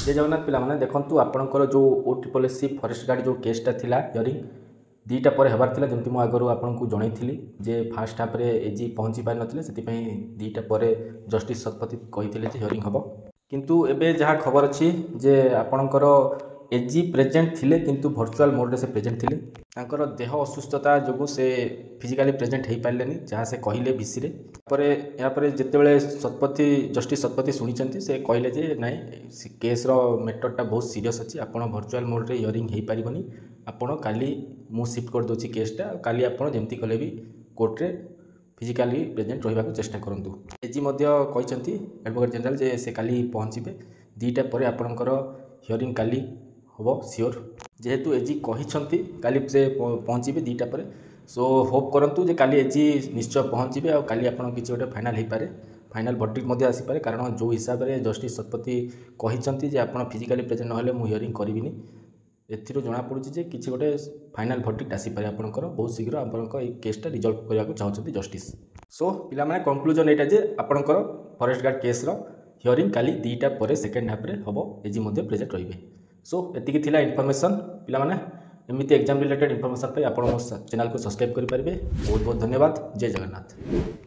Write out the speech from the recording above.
जय जगन्नाथ पिला देखु आपंकर जो OSSC फॉरेस्ट गार्ड जो केसटा थिला हियरिंग दीटा पर हेबार थिला जमती मु आगरू आपको जनईली जे फास्ट हाफ रे एजी पहुँची पारि नथिले सेतिपई दीटा पर जस्टिस शतपथी कहिथिले जे हियरिंग हबो किंतु एबे जहाँ खबर अच्छी जे आपणकर एजी प्रेजेंट थिले किंतु वर्चुअल मोड रे से प्रेजेंट थिले तांकर देह असुस्थता जोगु से फिजिकली प्रेजेंट हो पारे जहाँ से कहले बीसी रे पर जितेबाला शतपथी जस्टिस शतपथी शुणी से कहले जे नाई केस मैटरटा बहुत सीरीयस अच्छी आप वर्चुअल मोड रे हियरिंग हो पारबनी आपण काली मु शिफ्ट कर दूसरी केसटा काली आपण जमती कले भी कोर्ट रे फिजिकाली प्रेजेंट रहा चेष्टा करूँ एजी एडवोकेट जनरल जे से काली पहुँचे दीटा पर आपणकर हियरिंग काली हम सियोर जेहेतु एजी कही काली से पहुँचे दीटा पर सो होप करूँ जे काली एजी निश्चय पहुँचे आ काली आप किसी गोटे फाइनाल हो पारे फाइनाल भर्डिक्ट आसीपे कारण जो हिसाब से जस्टिस शतपथी कही आप फिजिकाली प्रेजेंट ना मु हियरिंग करी एथिरो जना पड़ुछि जे किछि गोटे फाइनाल भर्डिक्ट आसीपे आपंकर बहुत शीघ्र आपंकर केसटा रिजल्व करने चाहते जस्टिस सो पिला माने कंक्लूजन एटा जे आपंकर फॉरेस्ट गार्ड केस हियरिंग काली दीटा पर सेकेंड हाफ रे हम एजी प्रेजेंट रहिबे सो एतिकी थिला इनफॉरमेशन पिला माने एमती एग्जाम रिलेटेड इनफॉरमेशन पे आप चैनल को सब्सक्राइब करेंगे बहुत बहुत धन्यवाद जय जगन्नाथ।